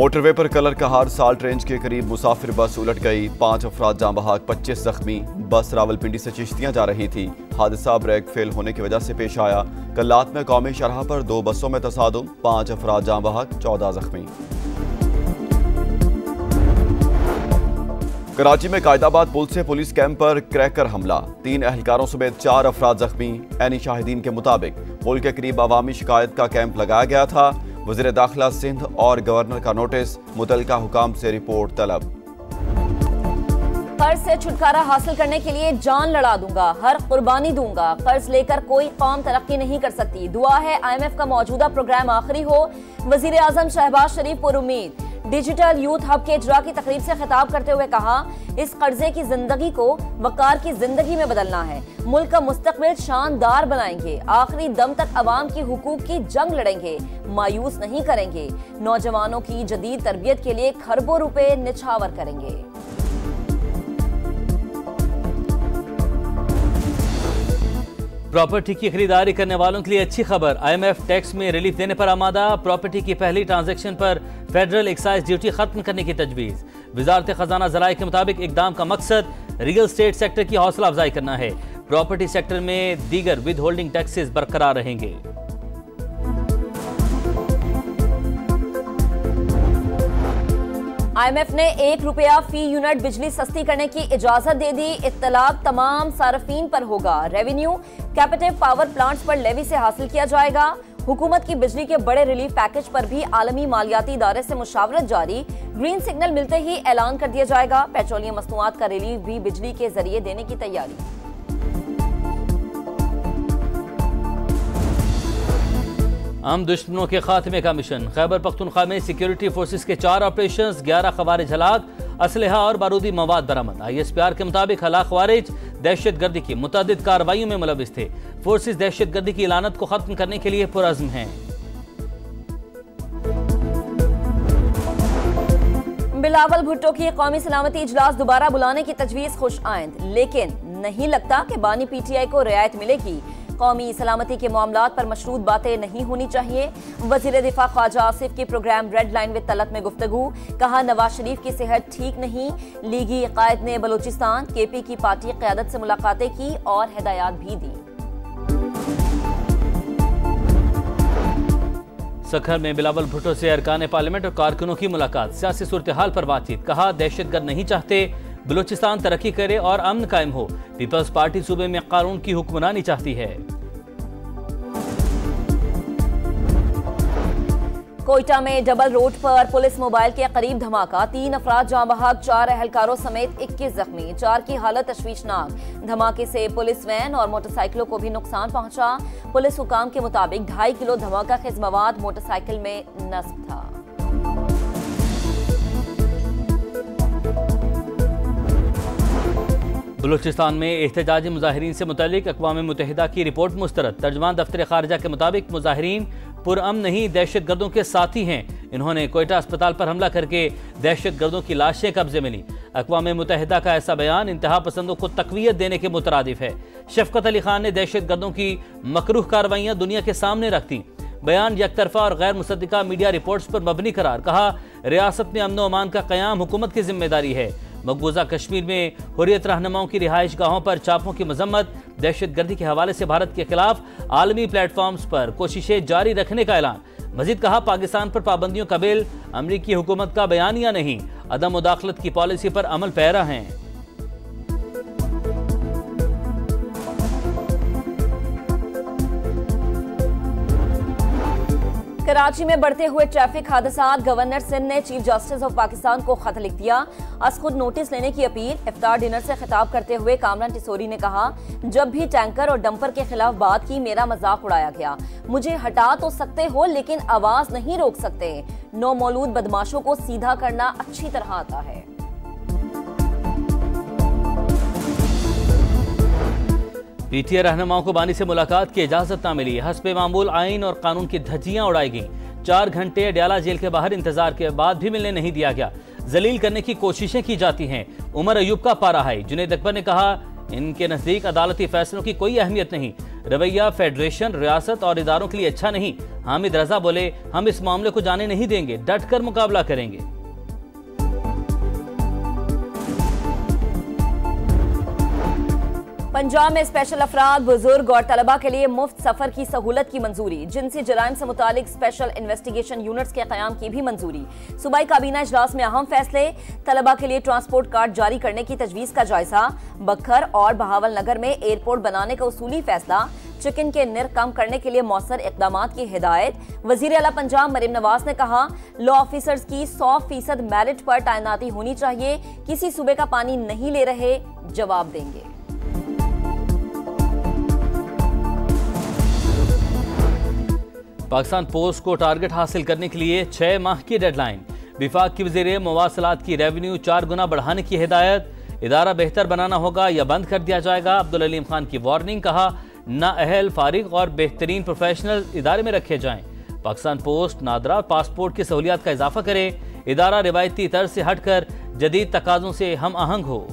Motorway पर colour कहार salt range के करीब मुसाफिर बस उलट गई, 5 अफराद जाँ बहक, 25 जख्मी। बस रावलपिंडी से चिश्तियाँ जा रही थी। हादसा ब्रेक फेल होने की वजह से पेश आया। कल्लात में कौमी शरह पर 2 बसों में तसादुम, 5 अफराद जाँ बहक, 14 जख्मी। कराची में कायदाबाद पुल से पुलिस कैंप पर क्रैकर हमला, 3 एहलकारों समेत 4 अफराद जख्मी। ऐनी शाहिदीन के मुताबिक पुल के करीब अवामी शिकायत का कैंप लगाया गया था। वज़ीर दाखिला सिंध और गवर्नर का नोटिस, मुतलका हुकाम से रिपोर्ट तलब। कर्ज से छुटकारा हासिल करने के लिए जान लड़ा दूंगा, हर कुर्बानी दूंगा। कर्ज लेकर कोई कौम तरक्की नहीं कर सकती। दुआ है IMF का मौजूदा प्रोग्राम आखिरी हो। वजीर आजम शहबाज शरीफ पुरुम्मीद। डिजिटल यूथ हब के इजरा की तकरीब से खिताब करते हुए कहा, इस कर्जे की जिंदगी को वकार की जिंदगी में बदलना है। मुल्क का मुस्तकबिल शानदार बनाएंगे। आखिरी दम तक अवाम की हुकूक की जंग लड़ेंगे, मायूस नहीं करेंगे। नौजवानों की जदीद तरबियत के लिए खरबों रुपए निछावर करेंगे। प्रॉपर्टी की खरीदारी करने वालों के लिए अच्छी खबर, IMF टैक्स में रिलीफ देने पर आमादा। प्रॉपर्टी की पहली ट्रांजैक्शन पर फेडरल एक्साइज ड्यूटी खत्म करने की तजवीज़। वजारत खजाना ज़राए के मुताबिक इकदाम का मकसद रियल स्टेट सेक्टर की हौसला अफजाई करना है। प्रॉपर्टी सेक्टर में दीगर विद होल्डिंग टैक्सेस बरकरार रहेंगे। IMF ने ₹1 फी यूनिट बिजली सस्ती करने की इजाजत दे दी। इत्तलाक तमाम सार्फिन पर होगा। रेवेन्यू कैपेटिव पावर प्लांट्स पर लेवी से हासिल किया जाएगा। हुकूमत की बिजली के बड़े रिलीफ पैकेज पर भी आलमी मालियाती इदारे से मुशावरत जारी। ग्रीन सिग्नल मिलते ही ऐलान कर दिया जाएगा। पेट्रोलियम मसनूआत का रिलीफ भी बिजली के जरिए देने की तैयारी। आम दुश्मनों के खात्मे का मिशन। खैबर पख्तूनख्वा में सिक्योरिटी फोर्सेस के 4 ऑपरेशंस, 11 खवारिज हलाक, असलहा और बारूदी मवाद बरामद। ISPR के मुताबिक हलाक खवारिज दहशतगर्दी की मुतअद्दिद कार्रवाइयों में मुलविस थे। फोर्सेस दहशतगर्दी की लानत को खत्म करने के लिए पुरअज़्म हैं। बिलावल भुट्टो की कौमी सलामती इजलास दोबारा बुलाने की तजवीज़ खुश आइंद, लेकिन नहीं लगता कि बानी PTI को रियायत मिलेगी। कौमी सलामती के मामलात पर मशरूत बातें नहीं होनी चाहिए। वजीर दिफा ख्वाजा आसिफ की program red line with Talat में गुफ्तगू। कहा, नवाज शरीफ की सेहत ठीक नहीं। लीगी कायद ने बलूचिस्तान KP की पार्टी क़यादत से मुलाकातें की और हिदायत भी दी। सखर में बिलावल भुट्टो से अरकान पार्लियामेंट और कारकुनों की मुलाकात। सियासी सूरत हाल पर बातचीत। कहा, दहशतगर्द नहीं चाहते, बलूचिस्तान तरक्की करे और अमन कायम हो। पीपल्स पार्टी सूबे में कानून की हुक्मरानी चाहती है। कोयटा में डबल रोड पर पुलिस मोबाइल के करीब धमाका, 3 अफराद जाँ बहक, 4 एहलकारों समेत 21 जख्मी। 4 की हालत तशवीशनाक। धमाके से पुलिस वैन और मोटरसाइकिलों को भी नुकसान पहुंचा। पुलिस हुकाम के मुताबिक 2.5 किलो धमाका खेज मवाद मोटरसाइकिल में नस्ब था। बलूचिस्तान में एहतजाजी मुजाहिरीन से मुतल्लिक अक़वाम मुत्तहिदा की रिपोर्ट मुस्तरद। तर्जमान दफ्तर खारजा के मुताबिक मुजाहिरीन पुरअमन नहीं, दहशतगर्दों के साथी हैं। इन्होंने कोयटा अस्पताल पर हमला करके दहशतगर्दों की लाशें कब्जे में ली। अक़वाम मुत्तहिदा का ऐसा बयान इंतहा पसंदों को तक़वियत देने के मुतरादिफ है। शफ़क़त अली खान ने दहशतगर्दों की मकरूह कार्रवाइयाँ दुनिया के सामने रख दी। बयान यकतरफा और गैर मुसद्दिका मीडिया रिपोर्ट्स पर मबनी करार। कहा, रियासत में अमन व अमान का क़याम हुकूमत की जिम्मेदारी है। मकबूजा कश्मीर में हुर्रियत रहनुमाओं की रिहाइश गाहों पर चापों की मजम्मत। दहशतगर्दी के हवाले से भारत के खिलाफ आलमी प्लेटफॉर्म्स पर कोशिशें जारी रखने का ऐलान। मजीद कहा, पाकिस्तान पर पाबंदियों का बिल अमरीकी हुकूमत का बयानिया नहीं, अदम मुदाखलत की पॉलिसी पर अमल पैरा हैं। कराची में बढ़ते हुए ट्रैफिक हादसात। गवर्नर सिंध ने चीफ जस्टिस ऑफ पाकिस्तान को खत लिख दिया। आज खुद नोटिस लेने की अपील। इफ्तार डिनर से खिताब करते हुए कामरान टिसोरी ने कहा, जब भी टैंकर और डंपर के खिलाफ बात की, मेरा मजाक उड़ाया गया। मुझे हटा तो सकते हो, लेकिन आवाज नहीं रोक सकते। नौ मौलूद बदमाशों को सीधा करना अच्छी तरह आता है। PTI रहनुमाओं को बानी से मुलाकात की इजाजत न मिली। हस्बे मामूल आइन और कानून की धज्जियां उड़ाई गईं। 4 घंटे अडयाला जेल के बाहर इंतजार के बाद भी मिलने नहीं दिया गया। जलील करने की कोशिशें की जाती हैं। उमर अयूब का पारा है। जुनैद अकबर ने कहा, इनके नजदीक अदालती फैसलों की कोई अहमियत नहीं। रवैया फेडरेशन, रियासत और इदारों के लिए अच्छा नहीं। हामिद रजा बोले, हम इस मामले को जाने नहीं देंगे, डटकर मुकाबला करेंगे। पंजाब में स्पेशल अफराद, बुजुर्ग और तलबा के लिए मुफ्त सफर की सहूलत की मंजूरी। जिनसी जराइम से मुतालिक स्पेशल इन्वेस्टिगेशन यूनिट्स के क़याम की भी मंजूरी। सूबाई काबीना इजलास में अहम फैसले, तलबा के लिए ट्रांसपोर्ट कार्ड जारी करने की तजवीज़ का जायजा। बखर और बहावल नगर में एयरपोर्ट बनाने का उसूली फैसला। चिकन के निर्ख कम करने के लिए मौसर इक़दाम की हिदायत। वज़ीर आला पंजाब मरीम नवाज ने कहा, लॉ ऑफिसर्स की 100% मेरिट पर तैनाती होनी चाहिए। किसी सूबे का पानी नहीं ले रहे, जवाब देंगे। पाकिस्तान पोस्ट को टारगेट हासिल करने के लिए 6 माह की डेडलाइन। विफाक की वज़ीर मवासलात की रेवेन्यू 4 गुना बढ़ाने की हिदायत। इदारा बेहतर बनाना होगा या बंद कर दिया जाएगा। अब्दुल अलीम खान की वार्निंग, कहा नाअहल, फारिग और बेहतरीन प्रोफेशनल इदारे में रखे जाएं। पाकिस्तान पोस्ट नादरा पासपोर्ट की सहूलियात का इजाफा करे। इदारा रिवायती तर्ज से हटकर जदीद तकाज़ों से हम आहंग हो।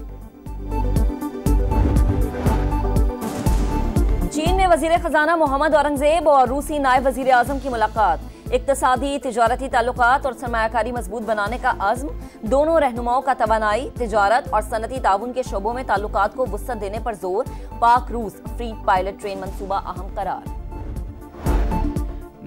चीन में वजीर खजाना मोहम्मद औरंगजेब और रूसी नायब वजीर आजम की मुलाकात। इक्तसादी तिजारती ताल्लुकात और सरमायाकारी मजबूत बनाने का अज़्म। दोनों रहनुमाओं का तवानाई, तिजारत और सनती ताउन के शोबों में ताल्लुकात को वुसअत देने पर जोर। पाक रूस फ्री पायलट ट्रेन मंसूबा अहम करार।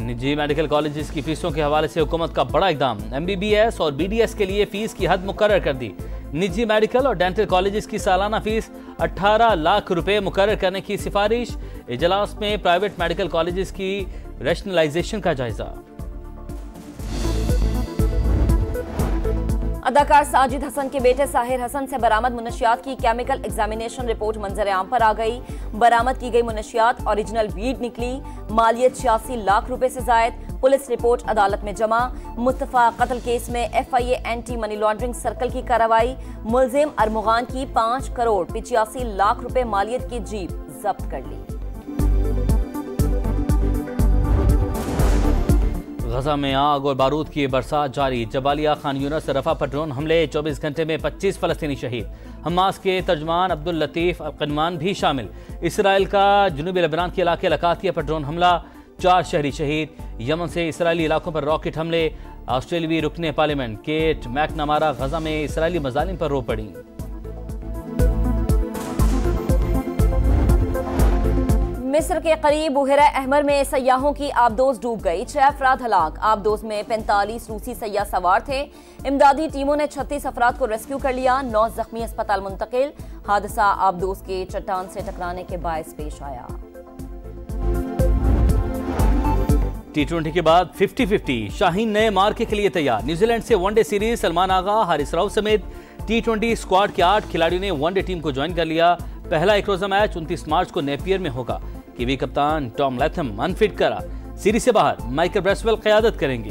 निजी मेडिकल कॉलेजेस की फीसों के हवाले से हुकूमत का बड़ा इकदाम। MBBS और BDS के लिए फीस की हद मुकर्रर कर दी। निजी मेडिकल और डेंटल कॉलेजेस की सालाना फीस 18 लाख रुपए मुकर्रर करने की सिफारिश। इजलास में प्राइवेट मेडिकल कॉलेजेस की रैशनलाइजेशन का जायजा। अदाकार साजिद हसन के बेटे साहिर हसन से बरामद मुनशियात की केमिकल एग्जामिनेशन रिपोर्ट मंजर आम पर आ गई। बरामद की गई मुनशियात ओरिजिनल वीड निकली। मालियत 86 लाख रुपए से जायद। पुलिस रिपोर्ट अदालत में जमा। मुस्तफा कत्ल केस में FIA anti money laundering circle की कार्रवाई। मुलजिम अरमुगान की 5 करोड़ 85 लाख रुपए मालियत की जीप जब्त कर ली। गजा में आग और बारूद की बरसात जारी। जबालिया, खान यूनिस से रफा पर ड्रोन हमले। 24 घंटे में 25 फलस्तीनी शहीद। हमास के तर्जमान अब्दुल लतीफ अल-क़नमान भी शामिल। इसराइल का जुनूबी लेबनान के इलाके लकातिया पर ड्रोन हमला, 4 शहरी शहीद। यमन से इसराइली इलाकों पर रॉकेट हमले। ऑस्ट्रेलियावी रुकने पार्लियामेंट केट मैकनमारा गजा में इसराइली मजालिम पर रो पड़ी। मिस्र के करीब बुहरा अहमर में सयाहों की आबदोज डूब गई। 6 अफराद हलाक। आबदोज में 45 रूसी सयाह सवार थे। इमदादी टीमों ने 36 अफराद को रेस्क्यू कर लिया। 9 जख्मी अस्पताल मुंतकिल। हादसा आबदोज के चट्टान से टकराने के बायस पेश आया। T20 के बाद 50-50 शाहीन नए मार्के के लिए तैयार। न्यूजीलैंड से वनडे सीरीज सलमान आगा, हारिस राव समेत T20 स्क्वाड के 8 खिलाड़ियों ने वनडे टीम को ज्वाइन कर लिया। पहला एक रोजा मैच 29 मार्च को नेपियर में होगा। कीवी कप्तान टॉम लैथम अनफिट करा। सीरीज से बाहर माइकल ब्रेसवेल क़यादत करेंगे।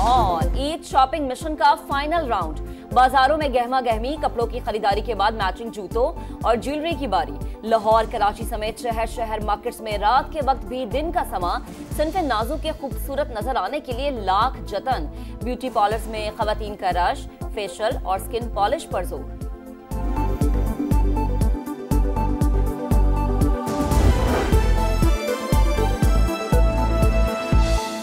और ईद शॉपिंग मिशन का फाइनल राउंड। बाजारों में गहमा गहमी, कपड़ों की खरीदारी के बाद मैचिंग जूतों और ज्वेलरी की बारी। लाहौर, कराची समेत शहर मार्केट्स में रात के वक्त भी दिन का समा सिन्फ़े नाजुक के खूबसूरत नजर आने के लिए लाख जतन। ब्यूटी पार्लर्स में खवातीन का रश, फेशियल और स्किन पॉलिश पर जोर।